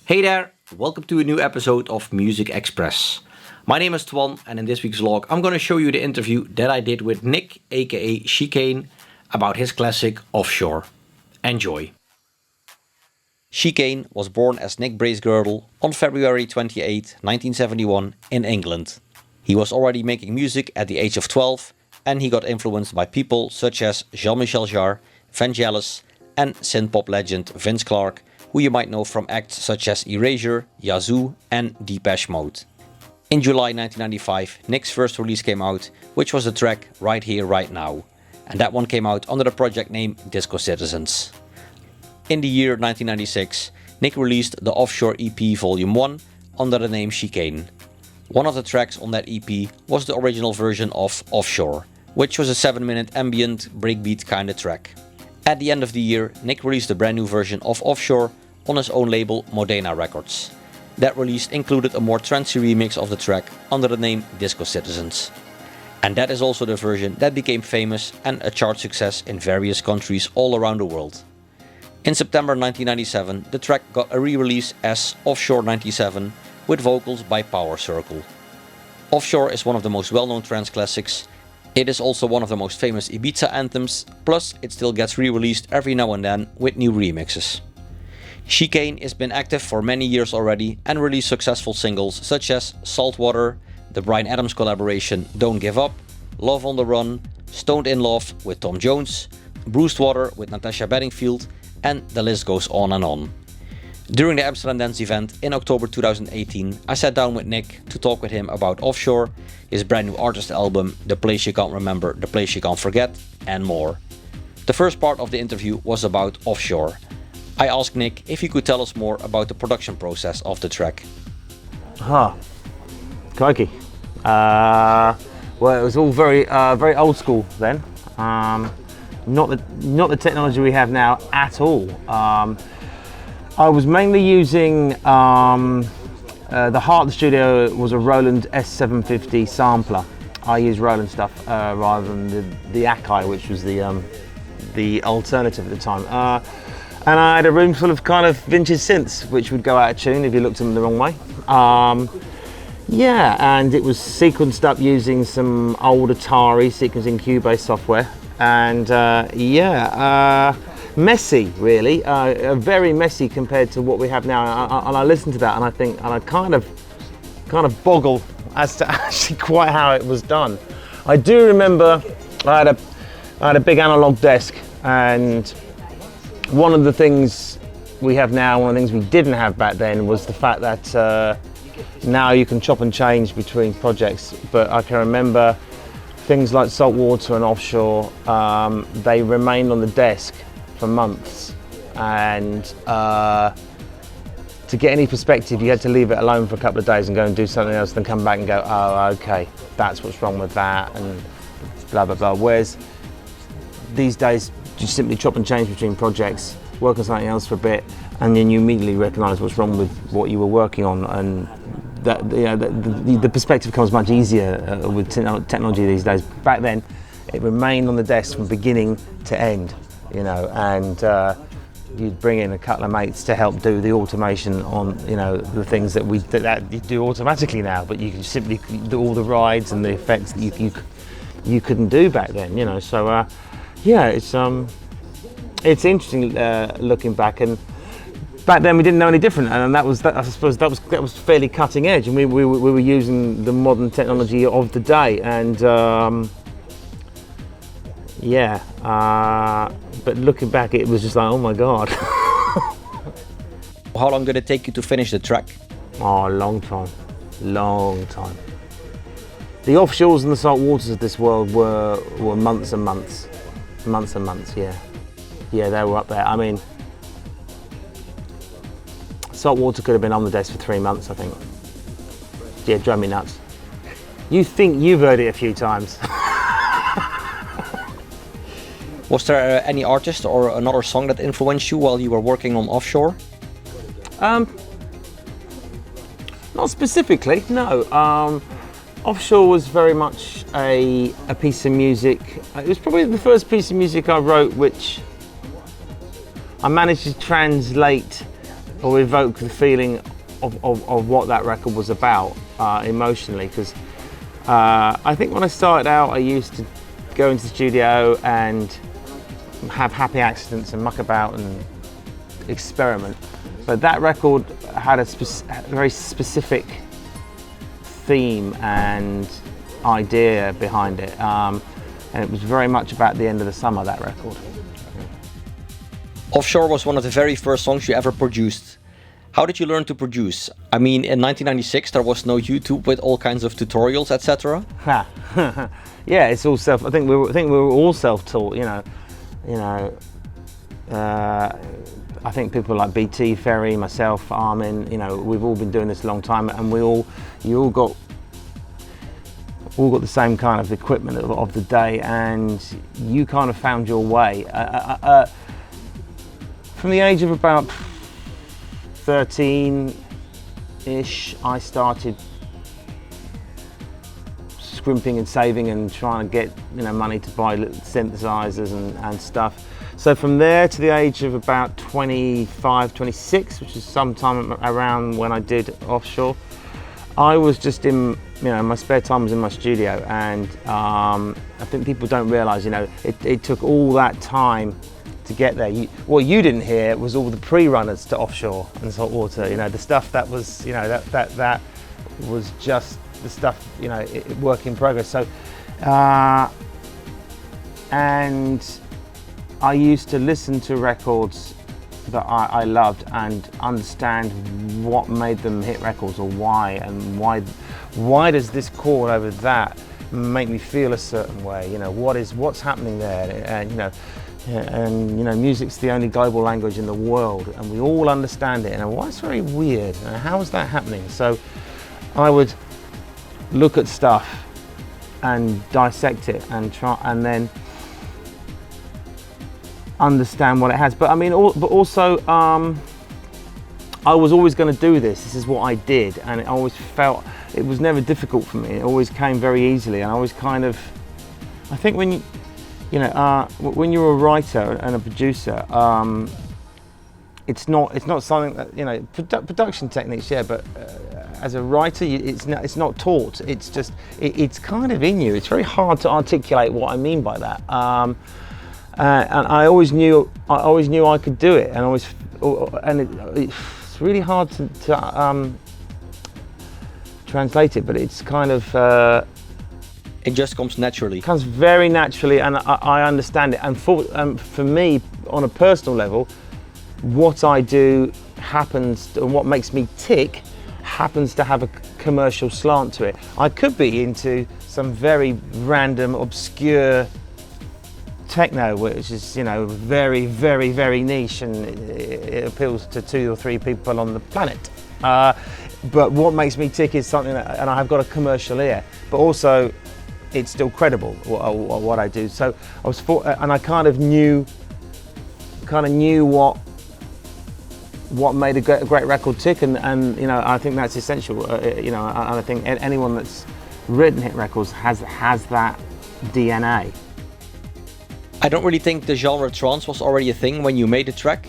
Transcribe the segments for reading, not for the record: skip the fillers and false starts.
Hey there, welcome to a new episode of Muzikxpress. My name is Twan, and in this week's vlog I'm going to show you the interview that I did with Nick, a.k.a. Chicane, about his classic Offshore. Enjoy. Chicane was born as Nick Bracegirdle on February 28, 1971 in England. He was already making music at the age of 12 and he got influenced by people such as Jean-Michel Jarre, Vangelis and synth-pop legend Vince Clarke, who you might know from acts such as Erasure, Yazoo and Depeche Mode. In July 1995, Nick's first release came out, which was the track Right Here Right Now, and that one came out under the project name Disco Citizens. In the year 1996, Nick released the Offshore EP Volume 1 under the name Chicane. One of the tracks on that EP was the original version of Offshore, which was a 7-minute ambient breakbeat kinda track. At the end of the year, Nick released a brand new version of Offshore on his own label Modena Records. That release included a more trancey remix of the track under the name Disco Citizens. And that is also the version that became famous and a chart success in various countries all around the world. In September 1997, the track got a re-release as Offshore 97 with vocals by Powerstruggles. Offshore is one of the most well-known trance classics. It is also one of the most famous Ibiza anthems, plus it still gets re-released every now and then with new remixes. Chicane has been active for many years already and released successful singles such as Saltwater, the Bryan Adams collaboration Don't Give Up, Love on the Run, Stoned in Love with Tom Jones, Bruised Water with Natasha Bedingfield, and the list goes on and on. During the Amsterdam Dance event in October 2018, I sat down with Nick to talk with him about Offshore, his brand new artist album, The Place You Can't Remember, The Place You Can't Forget, and more. The first part of the interview was about Offshore. I asked Nick if he could tell us more about the production process of the track. Crikey. Well, it was all very old school then. Not the technology we have now at all. I was mainly using the heart of the studio was a Roland S750 sampler. I use Roland stuff rather than the a.k.a., which was the alternative at the time. And I had a room full of kind of vintage synths, which would go out of tune if you looked at them the wrong way. Yeah, and it was sequenced up using some old Atari sequencing Cubase software. And messy, really, very messy compared to what we have now. And I listen to that and I think, and I kind of boggle as to actually quite how it was done. I do remember I had a big analog desk, and one of the things we have now, one of the things we didn't have back then, was the fact that now you can chop and change between projects. But I can remember things like Saltwater and Offshore, they remained on the desk for months, and to get any perspective you had to leave it alone for a couple of days and go and do something else, then come back and go, oh okay, that's what's wrong with that, and blah blah blah. Whereas these days you simply chop and change between projects, work on something else for a bit, and then you immediately recognise what's wrong with what you were working on, and that, the perspective becomes much easier with technology these days. Back then it remained on the desk from beginning to end, and you'd bring in a couple of mates to help do the automation on the things that you do automatically now, but you can simply do all the rides and the effects that you couldn't do back then, so yeah, it's interesting looking back, and back then we didn't know any different, and I suppose that was fairly cutting edge, and we were using the modern technology of the day, and but looking back it was just like, oh my god. How long did it take you to finish the track? Oh, a long time. The Offshores and the Saltwaters of this world were months and months, yeah, they were up there. I mean, Saltwater could have been on the desk for 3 months, I think. Yeah, it drove me nuts. You think you've heard it a few times. Was there any artist or another song that influenced you while you were working on Offshore? Not specifically, no. Offshore was very much a piece of music. It was probably the first piece of music I wrote which I managed to translate or evoke the feeling of what that record was about emotionally. Because I think when I started out, I used to go into the studio and have happy accidents and muck about and experiment. But that record had a very specific theme and idea behind it, and it was very much about the end of the summer, that record. Offshore was one of the very first songs you ever produced. How did you learn to produce? I mean, in 1996 there was no YouTube with all kinds of tutorials, etc. Yeah, it's all self. I think we were all self-taught. I think people like BT, Ferry, myself, Armin. We've all been doing this a long time, and you all got the same kind of equipment of the day, and you kind of found your way. From the age of about 13-ish, I started scrimping and saving and trying to get money to buy synthesizers and stuff. So from there to the age of about 25, 26, which is sometime around when I did Offshore, I was just in, my spare time was in my studio, and I think people don't realise, it took all that time to get there. What you didn't hear was all the pre-runners to Offshore and Saltwater. The stuff that was, that was just the stuff, work in progress. So, and I used to listen to records that I loved and understand what made them hit records, or why does this chord over that make me feel a certain way? What's happening there? And music's the only global language in the world, and we all understand it. And it's very weird. How is that happening? So I would look at stuff and dissect it and try, and then understand what it has. But I mean, but also, I was always going to do this. This is what I did, and it always felt, it was never difficult for me. It always came very easily, and I was kind of, I think when when you're a writer and a producer, it's not something that production techniques, yeah, but as a writer, it's not taught. It's just it's kind of in you. It's very hard to articulate what I mean by that. And I always knew I could do it, and it's really hard to translate it, but it's kind of. It just comes naturally. It comes very naturally, and I understand it. And for me, on a personal level, what I do happens, and what makes me tick, happens to have a commercial slant to it. I could be into some very random, obscure techno, which is very, very, very niche, and it appeals to 2 or 3 people on the planet. But what makes me tick is something that, and I have got a commercial ear, but also it's still credible what I do. So I was and I kind of knew what made a great record tick, and I think that's essential. And I think anyone that's written hit records has that DNA. I don't really think the genre trance was already a thing when you made the track.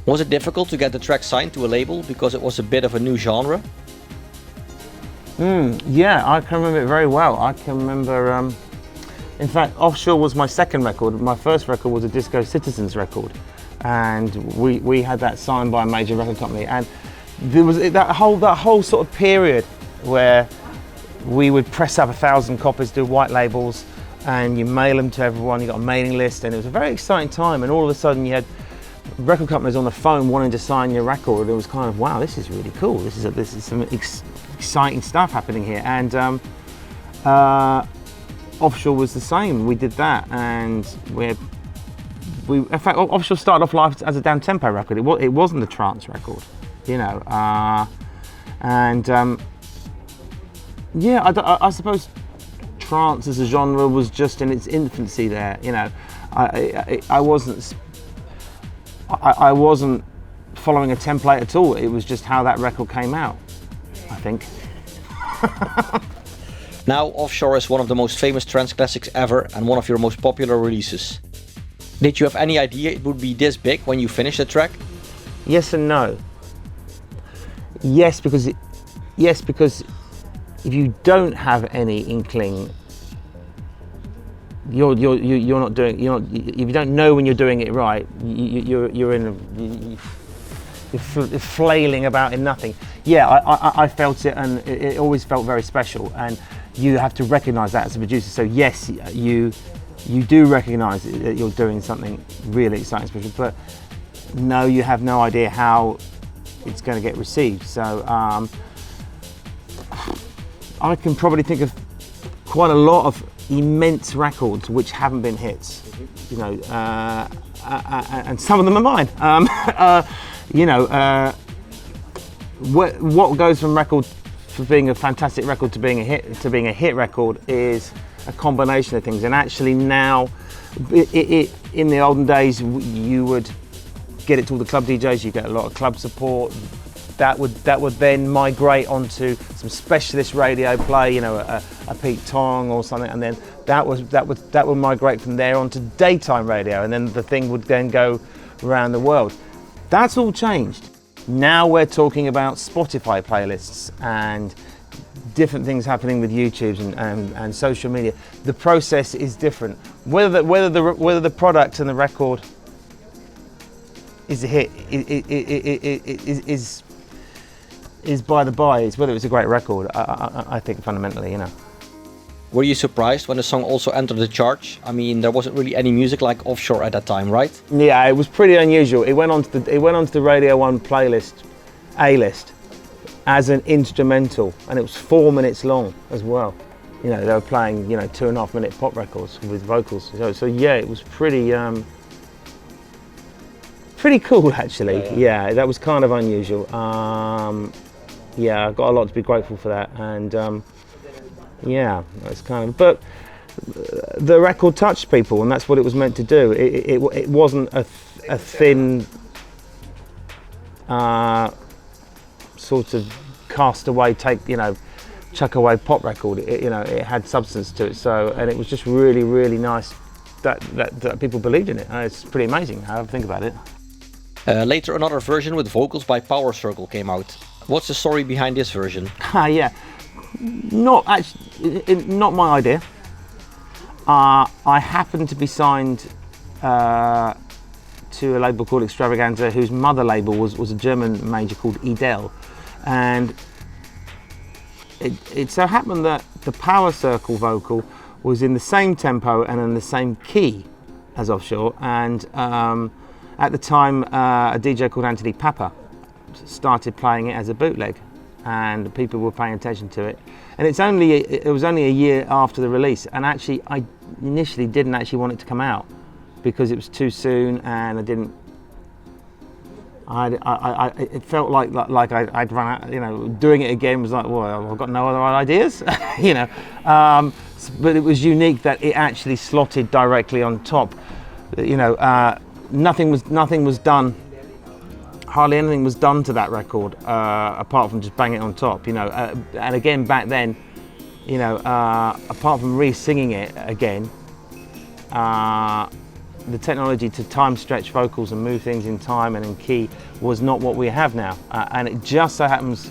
Was it difficult to get the track signed to a label because it was a bit of a new genre? Yeah, I can remember it very well. I can remember, in fact, Offshore was my second record. My first record was a Disco Citizens record, and we had that signed by a major record company. And there was that whole sort of period where we would press up 1,000 copies, do white labels, and you mail them to everyone. You got a mailing list, and it was a very exciting time. And all of a sudden, you had record companies on the phone wanting to sign your record. It was kind of, wow, this is really cool. This is some exciting stuff happening here. And Offshore was the same. We did that, and in fact, Offshore started off live as a down tempo record. It wasn't a trance record, yeah, I suppose trance as a genre was just in its infancy there. I wasn't following a template at all. It was just how that record came out, I think. Now Offshore is one of the most famous trance classics ever and one of your most popular releases. Did you have any idea it would be this big when you finished the track? Yes and no. Yes, because if you don't have any inkling, you're not doing. If you don't know when you're doing it right, you're flailing about in nothing. Yeah, I felt it, and it always felt very special. And you have to recognise that as a producer. So yes, you do recognise that you're doing something really exciting, special. But no, you have no idea how it's going to get received. So I can probably think of quite a lot of immense records which haven't been hits, you know, and some of them are mine. You know, what goes from record for being a fantastic record to being a hit record is a combination of things. And actually now, in the olden days, you would get it to all the club DJs. You get a lot of club support. That would then migrate onto some specialist radio play, you know, a Pete Tong or something, and then that would migrate from there onto daytime radio, and then the thing would then go around the world. That's all changed. Now we're talking about Spotify playlists and different things happening with YouTube and social media. The process is different. Whether the product and the record is a hit is by the by. It's whether it's a great record. I think fundamentally, you know. Were you surprised when the song also entered the charts? I mean, there wasn't really any music like Offshore at that time, right? Yeah, it was pretty unusual. It went onto the Radio 1 playlist, A-list, as an instrumental, and it was 4 minutes long as well. You know, they were playing, you know, 2.5 minute pop records with vocals. So yeah, it was pretty cool actually. Yeah, that was kind of unusual. Yeah, I've got a lot to be grateful for that, and yeah, that's kind of. But the record touched people, and that's what it was meant to do. It wasn't a thin sort of castaway, chuck away pop record. You know, it had substance to it. So, and it was just really, really nice that people believed in it. It's pretty amazing how I think about it. Later, another version with vocals by Powerstruggles came out. What's the story behind this version? Yeah, not my idea. I happened to be signed to a label called Extravaganza, whose mother label was a German major called Edel, and it so happened that the Power Circle vocal was in the same tempo and in the same key as Offshore, and at the time a DJ called Anthony Papa started playing it as a bootleg, and people were paying attention to it. And it was only a year after the release, and actually I initially didn't actually want it to come out because it was too soon, and it felt like I'd run out. You know, doing it again was like, well, I've got no other ideas. You know, but it was unique that it actually slotted directly on top. You know, nothing was done. Hardly anything was done to that record apart from just bang it on top. You know, and again back then, you know, apart from re-singing it again, the technology to time stretch vocals and move things in time and in key was not what we have now, and it just so happens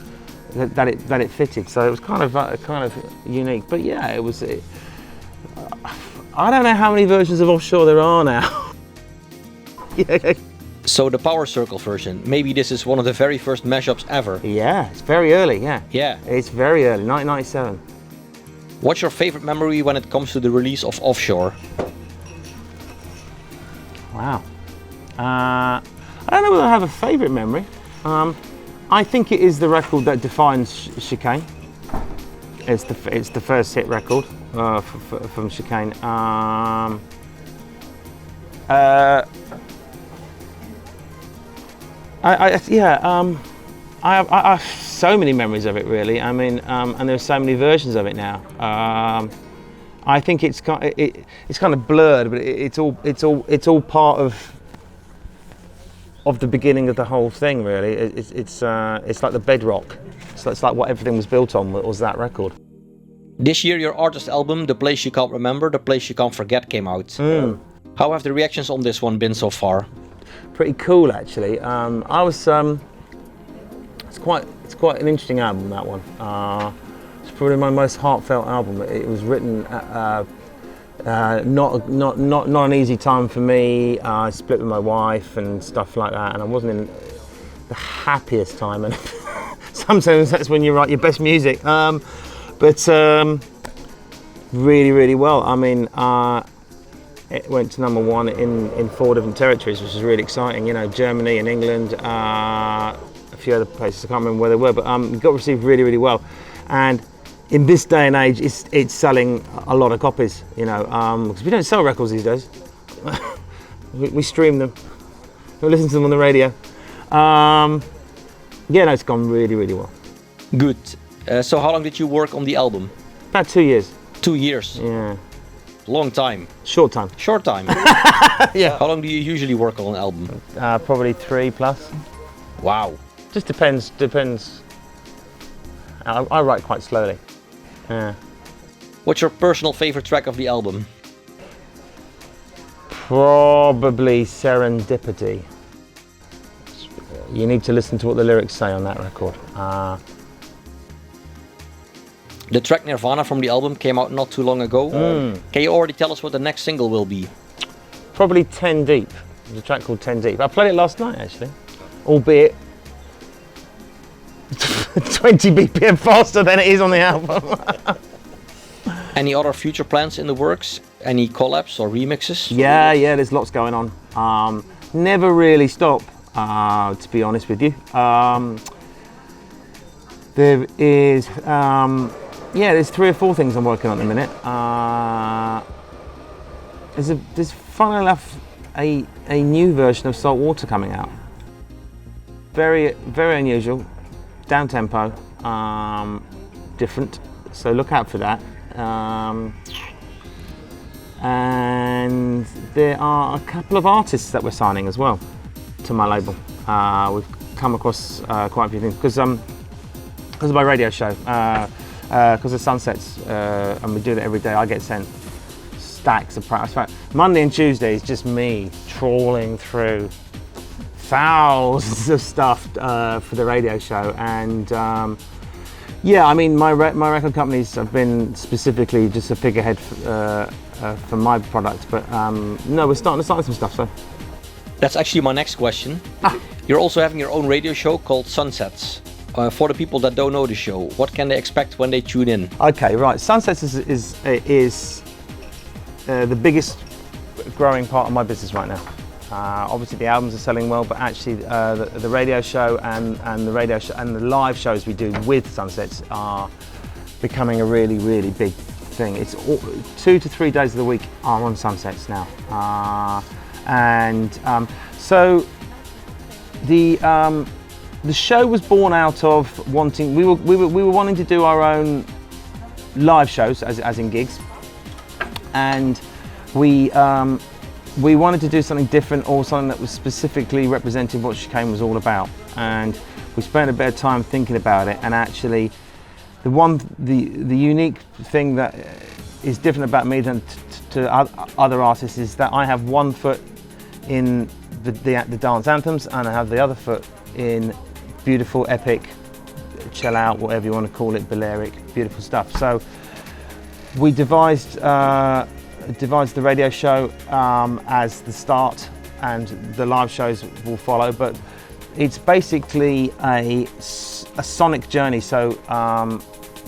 that it fitted. So it was kind of unique. But yeah, it was. I don't know how many versions of Offshore there are now. Yeah. So the Power Circle version, maybe this is one of the very first mashups ever. Yeah, it's very early. Yeah. Yeah. It's very early, 1997. What's your favorite memory when it comes to the release of Offshore? Wow. I don't know whether I have a favourite memory. I think it is the record that defines Chicane. It's the first hit record from Chicane. I have so many memories of it, really. I mean, and there's so many versions of it now. I think it's kind of blurred, but it's all part of the beginning of the whole thing, really. It's like the bedrock. So it's like what everything was built on was that record. This year, your artist album, The Place You Can't Remember, The Place You Can't Forget, came out. How have the reactions on this one been so far? Pretty cool, actually. I was It's quite an interesting album, that one. It's probably my most heartfelt album. It was written not an easy time for me. I split with my wife and stuff like that, and I wasn't in the happiest time. And sometimes that's when you write your best music. But really, really well. I mean, it went to #1 in 4 different territories, which is really exciting. You know, Germany and England, a few other places. I can't remember where they were, but it got received really, really well. And in this day and age, it's selling a lot of copies. You know, because we don't sell records these days. we stream them. We listen to them on the radio. Yeah, no, it's gone really, really well. Good. So how long did you work on the album? About 2 years. 2 years? Yeah. Long time. Short time. Short time. Yeah. How long do you usually work on an album? Probably 3+. Wow. Just depends. I write quite slowly. Yeah. What's your personal favorite track of the album? Probably Serendipity. You need to listen to what the lyrics say on that record. The track Nirvana from the album came out not too long ago. Can you already tell us what the next single will be? Probably 10 Deep. There's a track called 10 Deep. I played it last night, actually. Albeit 20 BPM faster than it is on the album. Any other future plans in the works? Any collabs or remixes? Yeah, there's lots going on. Never really stop, to be honest with you. There is, there's 3 or 4 things I'm working on at the minute. There's funnily enough a new version of Salt Water coming out. Very, very unusual, down tempo, different. So look out for that. And there are a couple of artists that we're signing as well to my label. We've come across quite a few things because of my radio show, because of Sunsets, and we do that every day. I get sent stacks of practice. Monday and Tuesday is just me trawling through thousands of stuff for the radio show, and yeah, I mean, my record companies have been specifically just a figurehead for my product, but no, we're starting some stuff. So that's actually my next question. You're also having your own radio show called Sunsets. For the people that don't know the show, what can they expect when they tune in? Okay, right. Sunsets is the biggest growing part of my business right now. Obviously, the albums are selling well, but actually, the radio show and the live shows we do with Sunsets are becoming a really, really big thing. It's 2 to 3 days of the week are on Sunsets now, so the show was born out of wanting. We were wanting to do our own live shows, as in gigs, and we wanted to do something different, or something that was specifically representing what Chicane was all about. And we spent a bit of time thinking about it. And actually, the unique thing that is different about me than to other artists is that I have one foot in the dance anthems, and I have the other foot in beautiful, epic, chill out, whatever you want to call it, Balearic, beautiful stuff. So we devised the radio show as the start, and the live shows will follow. But it's basically a sonic journey. So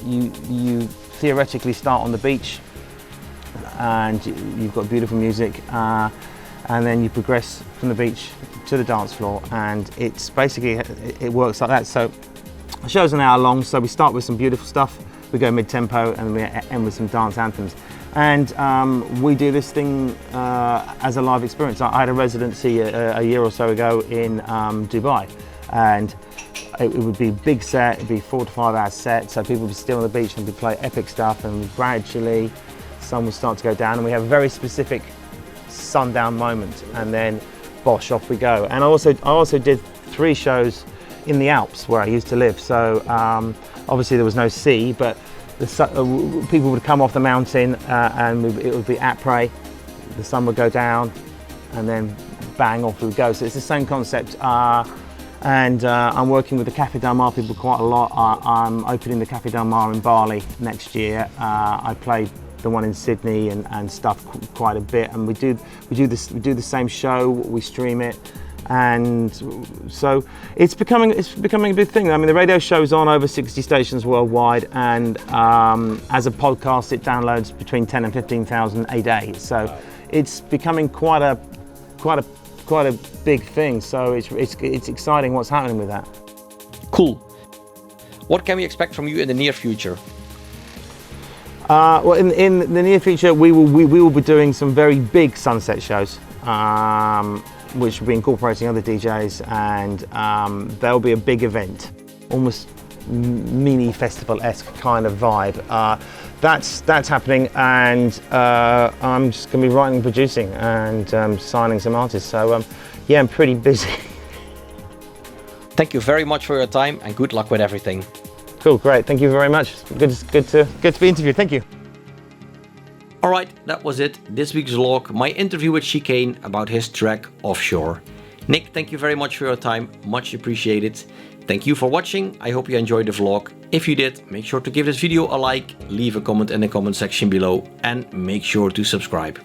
you theoretically start on the beach, and you've got beautiful music, and then you progress from the beach to the dance floor, and it's basically, it works like that. So the show's an hour long, so we start with some beautiful stuff, we go mid-tempo, and we end with some dance anthems. And we do this thing as a live experience. I had a residency a year or so ago in Dubai, and it would be a big set, it'd be 4 to 5 hour set, so people would be still on the beach and we'd play epic stuff, and gradually sun would start to go down, and we have a very specific sundown moment, and then bosh, off we go. And I also did 3 shows in the Alps where I used to live, so obviously there was no sea, but people would come off the mountain, and it would be après, the sun would go down, and then bang, off we would go. So it's the same concept, And I'm working with the Café Del Mar people quite a lot. I'm opening the Café Del Mar in Bali next year. I played the one in Sydney and stuff quite a bit, and we do the same show. We stream it, and so it's becoming a big thing. I mean, the radio show's on over 60 stations worldwide, and as a podcast, it downloads between 10 and 15,000 a day. So it's becoming quite a big thing. So it's exciting what's happening with that. Cool. What can we expect from you in the near future? Well, in the near future, we will be doing some very big sunset shows, which will be incorporating other DJs, and there'll be a big event, almost mini festival-esque kind of vibe. That's happening, and I'm just going to be writing and producing and signing some artists. So yeah, I'm pretty busy. Thank you very much for your time, and good luck with everything. Cool, great. Thank you very much. Good to be interviewed. Thank you. All right, that was it. This week's vlog, my interview with Chicane about his track Offshore. Nick, thank you very much for your time. Much appreciated. Thank you for watching. I hope you enjoyed the vlog. If you did, make sure to give this video a like, leave a comment in the comment section below, and make sure to subscribe.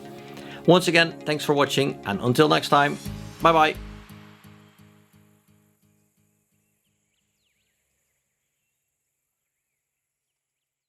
Once again, thanks for watching, and until next time, bye bye.